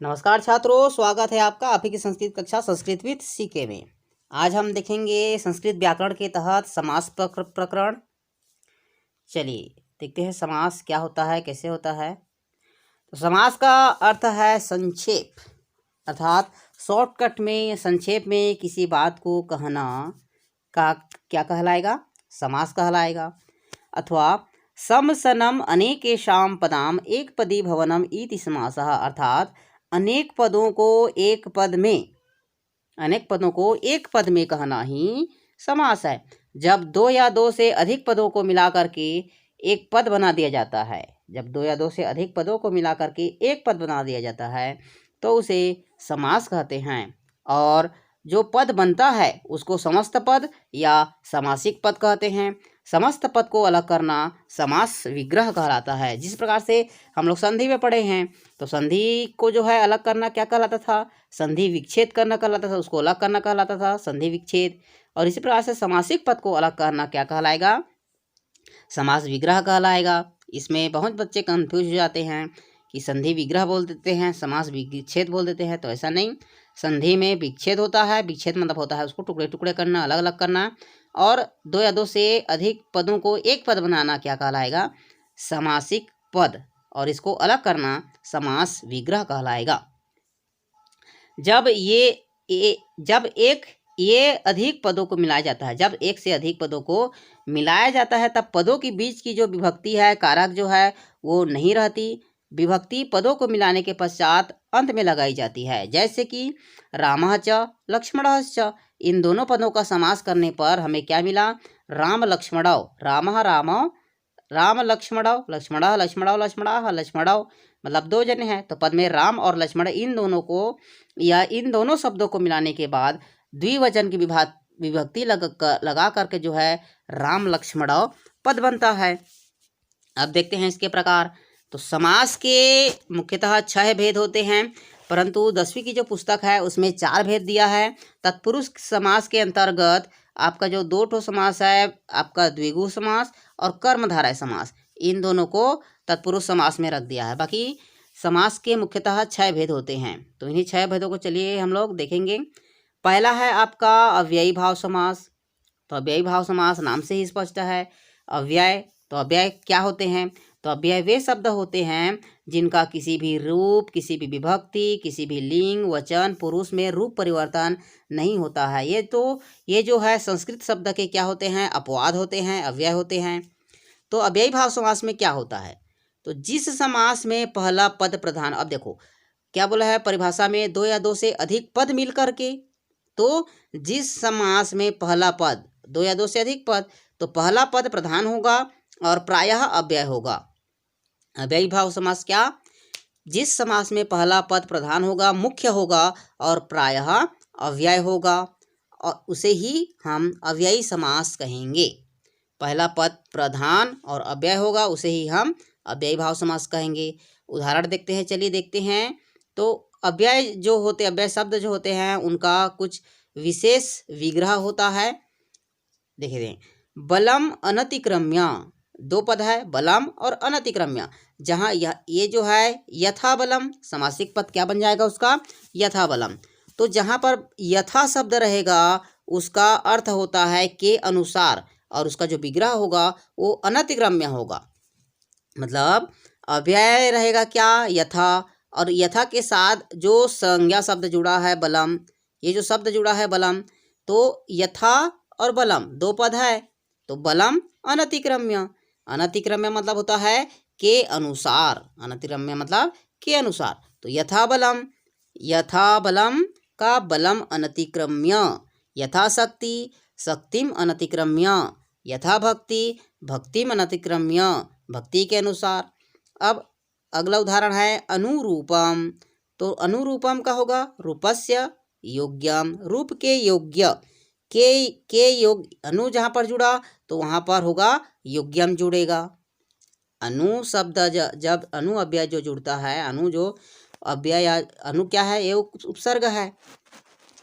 नमस्कार छात्रों, स्वागत है आपका आपकी की संस्कृत कक्षा संस्कृत विद सीके में। आज हम देखेंगे संस्कृत व्याकरण के तहत समास प्रकरण। चलिए देखते हैं समास क्या होता है, कैसे होता है। तो समास का अर्थ है संक्षेप, अर्थात शॉर्टकट में, संक्षेप में किसी बात को कहना का क्या कहलाएगा? समास कहलाएगा। अथवा समसनम अनेकेषां पदाम एक पदी भवनम इति समासः, अर्थात अनेक पदों को एक पद में कहना ही समास है। जब दो या दो से अधिक पदों को मिला करके एक पद बना दिया जाता है, जब दो या दो से अधिक पदों को मिला करके एक पद बना दिया जाता है तो उसे समास कहते हैं। और जो पद बनता है उसको समस्त पद या समासिक पद कहते हैं। समस्त पद को अलग करना समास विग्रह कहलाता है। जिस प्रकार से हम लोग संधि में पढ़े हैं, तो संधि को जो है अलग करना क्या कहलाता था? संधि विच्छेद करना कहलाता था, उसको अलग करना कहलाता था संधि विच्छेद। और इसी प्रकार से समासिक पद को अलग करना क्या कहलाएगा? समास विग्रह कहलाएगा। इसमें बहुत बच्चे कंफ्यूज हो जाते हैं कि संधि विग्रह बोल देते हैं, समास विच्छेद बोल देते हैं। तो ऐसा नहीं, संधि में विच्छेद होता है। विच्छेद मतलब होता है उसको टुकड़े टुकड़े करना, अलग अलग करना। और दो या दो से अधिक पदों को एक पद बनाना क्या कहलाएगा? समासिक पद। और इसको अलग करना समास विग्रह कहलाएगा। जब ये अधिक पदों को मिलाया जाता है, जब एक से अधिक पदों को मिलाया जाता है, तब पदों के बीच की जो विभक्ति है, कारक जो है, वो नहीं रहती। विभक्ति पदों को मिलाने के पश्चात अंत में लगाई जाती है। जैसे कि रामः च लक्ष्मणः च, इन दोनों पदों का समास करने पर हमें क्या मिला? राम लक्ष्मणौ। रामः रामौ, राम लक्ष्मणौ, लक्ष्मणः लक्ष्मणौ, लक्ष्मणाः लक्ष्मणौ, मतलब दो जने हैं। तो पद में राम और लक्ष्मण, इन दोनों को या इन दोनों शब्दों को मिलाने के बाद द्विवचन की विभक्ति लगा करके जो है राम लक्ष्मणौ पद बनता है। अब देखते हैं इसके प्रकार। तो समास के मुख्यतः 6 भेद होते हैं, परंतु 10वीं की जो पुस्तक है उसमें 4 भेद दिया है। तत्पुरुष समास के अंतर्गत आपका जो 2 ठो समास है, आपका द्विगु समास और कर्मधारय समास, इन दोनों को तत्पुरुष समास में रख दिया है। बाकी समास के मुख्यतः 6 भेद होते हैं। तो इन्हीं 6 भेदों को चलिए हम लोग देखेंगे। पहला है आपका अव्ययी भाव समास। तो अव्ययी भाव समास नाम से ही स्पष्ट है। अव्यय, तो अव्यय क्या होते हैं? तो अव्यय वे शब्द होते हैं जिनका किसी भी रूप, किसी भी विभक्ति, किसी भी लिंग, वचन, पुरुष में रूप परिवर्तन नहीं होता है। ये जो है संस्कृत शब्द के क्या होते हैं? अपवाद होते हैं, अव्यय होते हैं। तो अव्ययी भाव समास में क्या होता है? तो जिस समास में पहला पद प्रधान, अब देखो क्या बोला है परिभाषा में, दो या दो से अधिक पद मिल करके। तो जिस समास में पहला पद, दो या दो से अधिक पद, तो पहला पद प्रधान होगा और प्रायः अव्यय होगा। अव्ययी भाव समास क्या? जिस समास में पहला पद प्रधान होगा, मुख्य होगा और प्रायः अव्यय होगा, और उसे ही हम अव्ययी समास कहेंगे। पहला पद प्रधान और अव्यय होगा, उसे ही हम अव्ययी भाव समास कहेंगे। उदाहरण देखते हैं, चलिए देखते हैं। तो अव्यय शब्द जो होते हैं उनका कुछ विशेष विग्रह होता है। देखिए, बलम अनतिक्रम्य, 2 पद है, बलम और अनतिक्रम्य। जहाँ ये जो है यथा बलम, समासिक पद क्या बन जाएगा उसका? यथा बलम। तो जहाँ पर यथा शब्द रहेगा उसका अर्थ होता है के अनुसार, और उसका जो विग्रह होगा वो अनतिक्रम्य होगा। मतलब अव्यय रहेगा क्या? यथा, और यथा के साथ जो संज्ञा शब्द जुड़ा है बलम, ये जो शब्द जुड़ा है बलम, तो यथा और बलम 2 पद है, तो बलम अनतिक्रम्य। अनतिक्रम्य मतलब होता है के अनुसार, अनतिक्रम्य मतलब के अनुसार। तो यथा बलम का बलम अनतिक्रम्य, यथा शक्ति शक्तिम अनतिक्रम्य, यथा भक्ति भक्तिम अनतिक्रम्य, भक्ति के अनुसार। अब अगला उदाहरण है अनुरूपम। तो अनुरूपम का होगा रूपस्य योग्यम, रूप के योग्य, के योग्य, अनु जहाँ पर जुड़ा तो वहाँ पर होगा योग्यम जुड़ेगा। अनु शब्द जब अनु अव्यय जो जुड़ता है, अनु जो अव्यय या अनु क्या है? ये उपसर्ग है।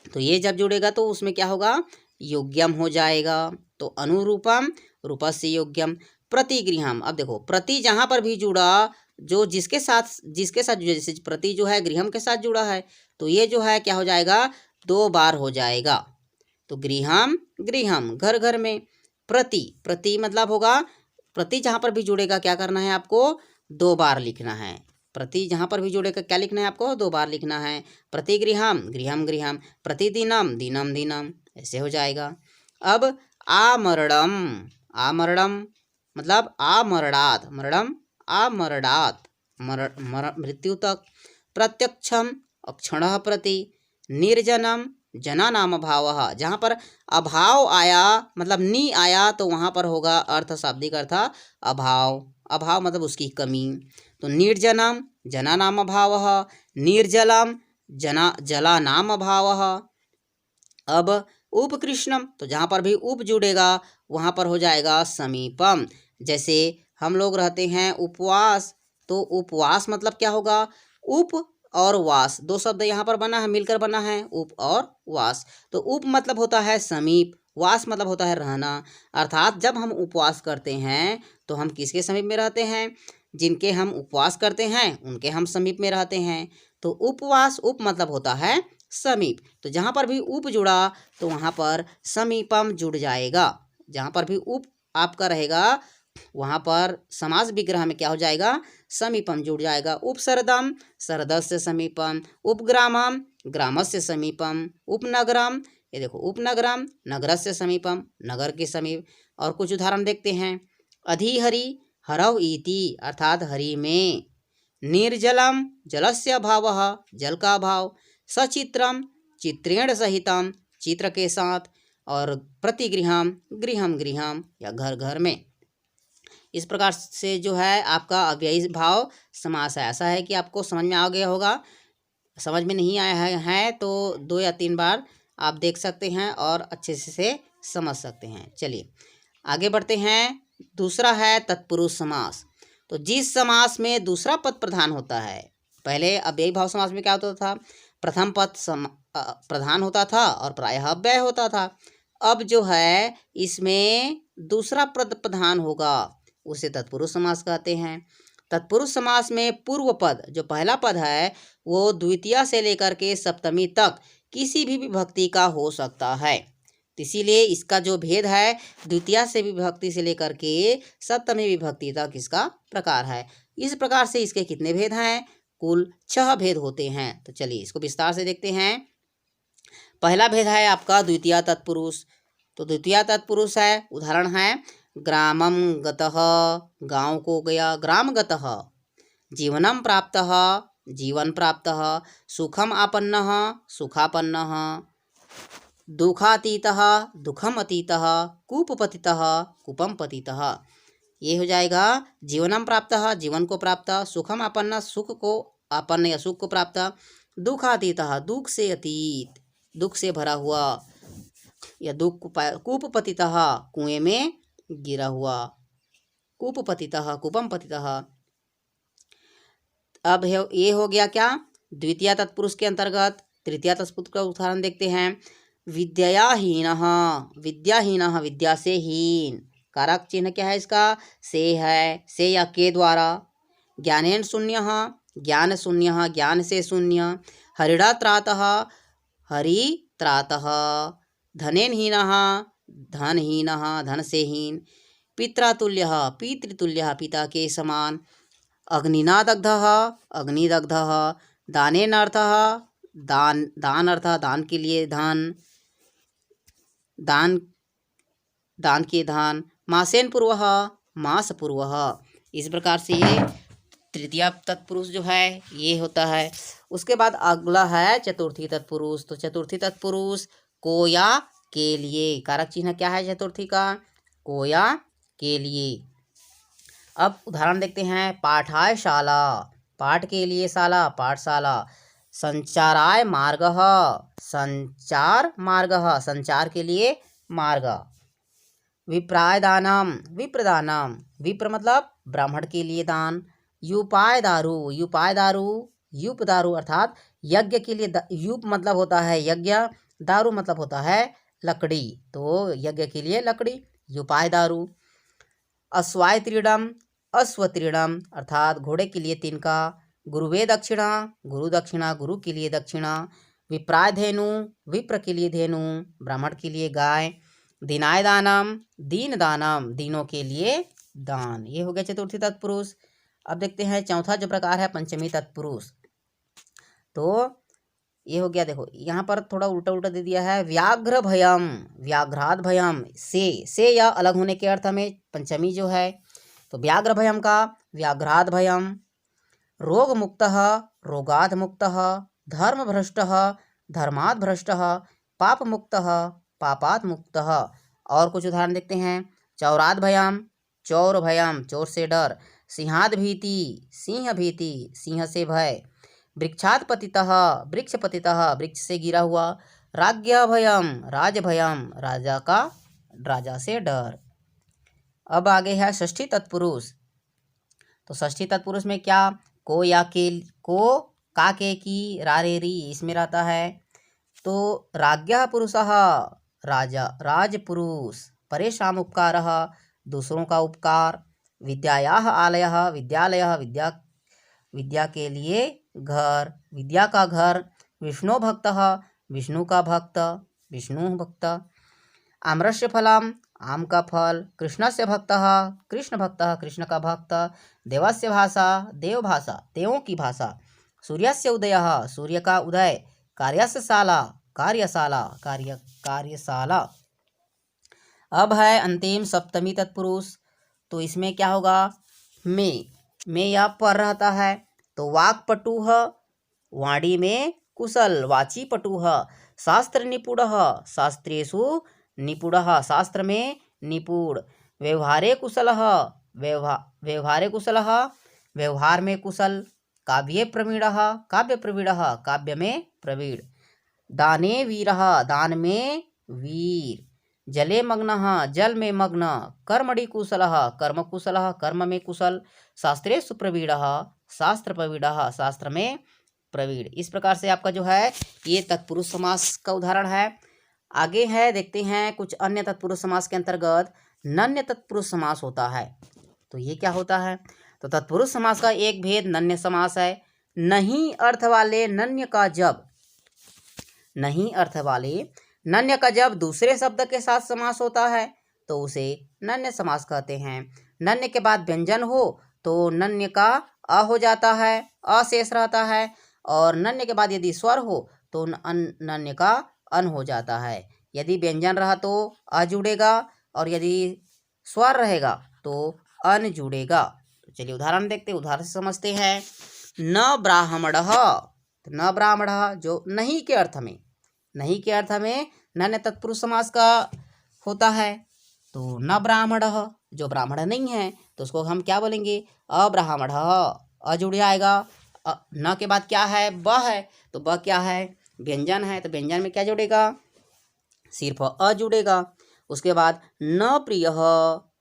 तो ये जब जुड़ेगा तो उसमें क्या होगा? योग्यम हो जाएगा। तो अनुरूपम रूपस्य योग्यम। प्रतिगृहम, अब देखो प्रति जहाँ पर भी जुड़ा जो जिसके साथ जैसे प्रति जो है गृहम के साथ जुड़ा है, तो ये जो है क्या हो जाएगा, 2 बार हो जाएगा। तो गृहम गृहम घर घर में। प्रति प्रति मतलब होगा, प्रति जहाँ पर भी जुड़ेगा क्या करना है आपको, 2 बार लिखना है। प्रति जहाँ पर भी जुड़ेगा क्या लिखना है आपको, 2 बार लिखना है। प्रति गृहम गृहम गृहम, प्रतिदिनम दिनम दिनम, ऐसे हो जाएगा। अब आमरणम, आमरणम मतलब आमरणात्, मरणम आमरणात्, मृत्यु तक। प्रत्यक्षम अक्षणः प्रति, निर्जनम जना नाम अभावः, जहाँ पर अभाव आया मतलब नी आया तो वहाँ पर होगा अर्थ, शाब्दिक अर्थ अभाव, अभाव मतलब उसकी कमी। तो निर्जनम जना नाम अभावः, निर्जलम जला नाम अभावः। अब उपकृष्णम, तो जहाँ पर भी उप जुड़ेगा वहाँ पर हो जाएगा समीपम। जैसे हम लोग रहते हैं उपवास, तो उपवास मतलब क्या होगा, उप और वास, 2 शब्द यहाँ पर बना है, मिलकर बना है, उप और वास। तो उप मतलब होता है समीप, वास मतलब होता है रहना। अर्थात जब हम उपवास करते हैं तो हम किसके समीप में रहते हैं, जिनके हम उपवास करते हैं उनके हम समीप में रहते हैं। तो उपवास, उप मतलब होता है समीप। तो जहाँ पर भी उप जुड़ा तो वहाँ पर समीपम जुड़ जाएगा। जहाँ पर भी उप आपका रहेगा वहाँ पर समास विग्रह में क्या हो जाएगा, समीपम जुड़ जाएगा। उपसरदम सरदस्य समीपम, उपग्रामम ग्रामस्य समीपम, उपनगरम, ये देखो उपनगरम नगरस्य समीपम, नगर के समीप। और कुछ उदाहरण देखते हैं। अधिहरि हरव इति, अर्थात हरि में। निर्जलम जलस्य अभावः, जल का अभाव। सचित्रम चित्रेण सहितम, चित्र के साथ। और प्रतिगृहम गृहम गृहम, या घर घर में। इस प्रकार से जो है आपका अव्ययी भाव समास है। ऐसा है कि आपको समझ में आ गया होगा। समझ में नहीं आया है तो 2 या 3 बार आप देख सकते हैं और अच्छे से समझ सकते हैं। चलिए आगे बढ़ते हैं। दूसरा है तत्पुरुष समास। तो जिस समास में दूसरा पद प्रधान होता है, पहले अव्ययी भाव समास में क्या होता था, प्रथम पद प्रधान होता था और प्रायः अव्यय होता था। अब जो है इसमें दूसरा पद प्रधान होगा, उसे तत्पुरुष समास कहते हैं। तत्पुरुष समास में पूर्व पद, जो पहला पद है, वो द्वितीया से लेकर के सप्तमी तक किसी भी विभक्ति का हो सकता है। इसीलिए इसका जो भेद है, द्वितीया से विभक्ति से लेकर के सप्तमी विभक्ति तक इसका प्रकार है। इस प्रकार से इसके कितने भेद हैं, कुल 6 भेद होते हैं। तो चलिए इसको विस्तार से देखते हैं। पहला भेद है आपका द्वितीया तत्पुरुष। तो द्वितीया तत्पुरुष है, उदाहरण है ग्रामम गतः, गांव को गया, ग्राम गतः। जीवनम प्राप्तः, जीवन प्राप्तः। सुखम आपन्नः, सुखापन्नः। दुखातीतः, दुखम अतीतः। कूपपतितः, कूपम पतितः। ये हो जाएगा जीवनम प्राप्तः, जीवन को प्राप्त। सुखम आपन्न, सुख को आपन्न या सुख को प्राप्त। दुखातीतः, दुख से अतीत, दुख से भरा हुआ या दुख। कूपपतितः, कुएं में गिरा हुआ। कूपपतितः, कूपम पतितः। अब ये हो गया क्या, द्वितीय तत्पुरुष के अंतर्गत। तृतीय तत्पुरुष का उदाहरण देखते हैं। विद्याहीनः, विद्याहीनः विद्या से हीन। कारक चिन्ह क्या है इसका, से है, से या के द्वारा। ज्ञानेन शून्यः, ज्ञान शून्यः, ज्ञान से शून्य। हरिणा त्रातः, हरि त्रातः। धनेन हीनः, धनहीनः, धन से हीन। पित्रातुल्यः, पितृतुल्यः, पिता के समान। अग्निना दग्धः, अग्निदग्धः। दानेन अर्थः, दान, दान अर्थः दान के लिए धन, दान, दान के धन। मासेन पूर्वः, मास पूर्वः। इस प्रकार से ये तृतीय तत्पुरुष जो है ये होता है। उसके बाद अगला है चतुर्थी तत्पुरुष। तो चतुर्थी तत्पुरुष को या के लिए। कारक चिन्ह क्या है चतुर्थी का, को या के लिए। अब उदाहरण देखते हैं। पाठायशाला, पाठ के लिए शाला, पाठशाला। संचाराय मार्गः, संचार मार्गः, संचार के लिए मार्ग। विप्राय दानम, विप्रदानम, विप्र मतलब ब्राह्मण के लिए दान। युपाय दारु, युपाय दारु, युप दारु अर्थात यज्ञ के लिए। युप मतलब होता है यज्ञ, दारु मतलब होता है लकड़ी, तो यज्ञ के लिए लकड़ी, युपाय दारु। अश्वाय त्रीडम, अश्वतीर्णम अर्थात घोड़े के लिए तिनका, गुरुवे दक्षिणा गुरु दक्षिणा, गुरु के लिए दक्षिणा, विप्राय धेनु विप्र के लिए धेनु, ब्राह्मण के लिए गाय, दीनाय दानम दीन दानम, दीनों के लिए दान। ये हो गया चतुर्थी तत्पुरुष। अब देखते हैं चौथा जो प्रकार है पंचमी तत्पुरुष। तो ये हो गया, देखो यहाँ पर थोड़ा उल्टा उल्टा दे दिया है, व्याघ्र भयम व्याघ्रात भयम, से या अलग होने के अर्थ में पंचमी जो है, तो व्याघ्र भयम का व्याघ्रात भयम, रोग मुक्त रोगाद मुक्त, धर्म भ्रष्ट धर्मात् भ्रष्ट, पाप मुक्त पापात् मुक्त। और कुछ उदाहरण देखते हैं, चौराद भयम चौर भयम, चोर से डर, सिंहाद भीति सिंह भीति, सिंह से भय, वृक्षात पतितः वृक्ष पतितः, वृक्ष से गिरा हुआ, राज्ञ भयम राज भयम, राजा से डर। अब आगे है षष्ठी तत्पुरुष। तो षष्ठी तत्पुरुष में क्या, को या के, को का के की रारे री इसमें रहता है। तो राज्ञः पुरुषः राजा राजपुरुष, परेषाम उपकारः दूसरों का उपकार, विद्यायाः आलयः विद्यालयः विद्या के लिए घर, विद्या का घर, विष्णु भक्तः विष्णु का भक्त विष्णु भक्त, आम्रस्य फलम आम का फल, कृष्णस्य भक्तः कृष्ण भक्तः कृष्ण का भक्त, देवस्य भाषा देव भाषा देवों की भाषा, सूर्यस्य उदयः सूर्य का उदय, कार्यस्य शाला कार्यशाला। अब है अंतिम सप्तमी तत्पुरुष। तो इसमें क्या होगा, में या पर रहता है। तो वाक् पटुः वाणी में कुशल, वाची पटुः, शास्त्र निपुणः शास्त्रेषु निपुणः, शास्त्र में निपुण, व्यवहारे कुशलः व्यवहारे कुशलः, व्यवहार में कुशल, काव्ये प्रवीणः काव्य प्रवीणः, काव्य में प्रवीण, दाने वीरः दान में वीर, जले मग्नः जल में मग्न, कर्मणि कुशलः कर्म कुशलः, कर्म में कुशल, शास्त्रेषु प्रवीणः शास्त्र प्रवीणः, शास्त्र में प्रवीण। इस प्रकार से आपका जो है ये तत्पुरुष समास का उदाहरण है। आगे है, देखते हैं कुछ अन्य तत्पुरुष समास के अंतर्गत नन्य तत्पुरुष समास होता है। तो ये क्या होता है, तो तत्पुरुष समास का एक भेद नन्य समास है। नहीं अर्थ वाले नन्य का जब, नहीं अर्थ वाले नन्य का जब दूसरे शब्द के साथ समास होता है तो उसे नन्य समास कहते हैं। नन्य के बाद व्यंजन हो तो नन्य का अ हो जाता है, अ शेष रहता है, और नन्य के बाद यदि स्वर हो तो नन्य का अन हो जाता है। यदि व्यंजन रहा तो अ जुड़ेगा, और यदि स्वर रहेगा तो अन जुड़ेगा। तो चलिए उदाहरण देखते हैं, उदाहरण से समझते हैं। न ब्राह्मणः, न ब्राह्मणः जो नहीं के अर्थ में, नहीं के अर्थ में नन्य तत्पुरुष समास का होता है। तो न ब्राह्मणः जो ब्राह्मण नहीं है तो उसको हम क्या बोलेंगे, अब्राह्मणः, अ जुड़ जाएगा। न के बाद क्या है, ब है, तो ब क्या है, व्यंजन है, तो व्यंजन में क्या जुड़ेगा, सिर्फ अ जुड़ेगा। उसके बाद न प्रियः,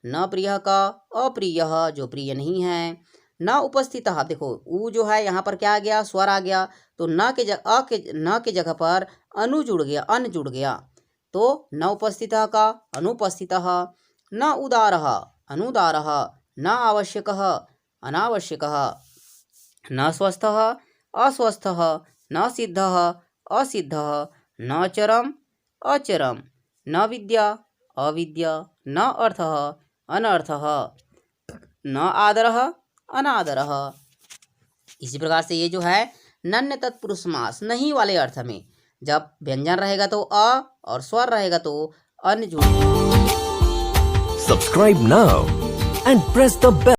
न प्रियः का अप्रियः जो प्रिय नहीं है। न उपस्थितः, देखो उ जो है यहाँ पर क्या आ गया, स्वर आ गया, तो न के जगह पर अनु जुड़ गया, अन जुड़ गया, तो न उपस्थितः का अनुपस्थितः। न उदारः अनुदारः, न आवश्यकः अनावश्यकः, न स्वस्थः अस्वस्थः, न सिद्धः असिद्धः, न चरम अचरम, न विद्या अविद्या, न अर्थः अनर्थः, न आदरः अनादरः। इसी प्रकार से ये जो है नन्य तत्पुरुष समास नहीं वाले अर्थ में, जब व्यंजन रहेगा तो अ और स्वर रहेगा तो अन जुड़ेगा। Subscribe now and press the bell.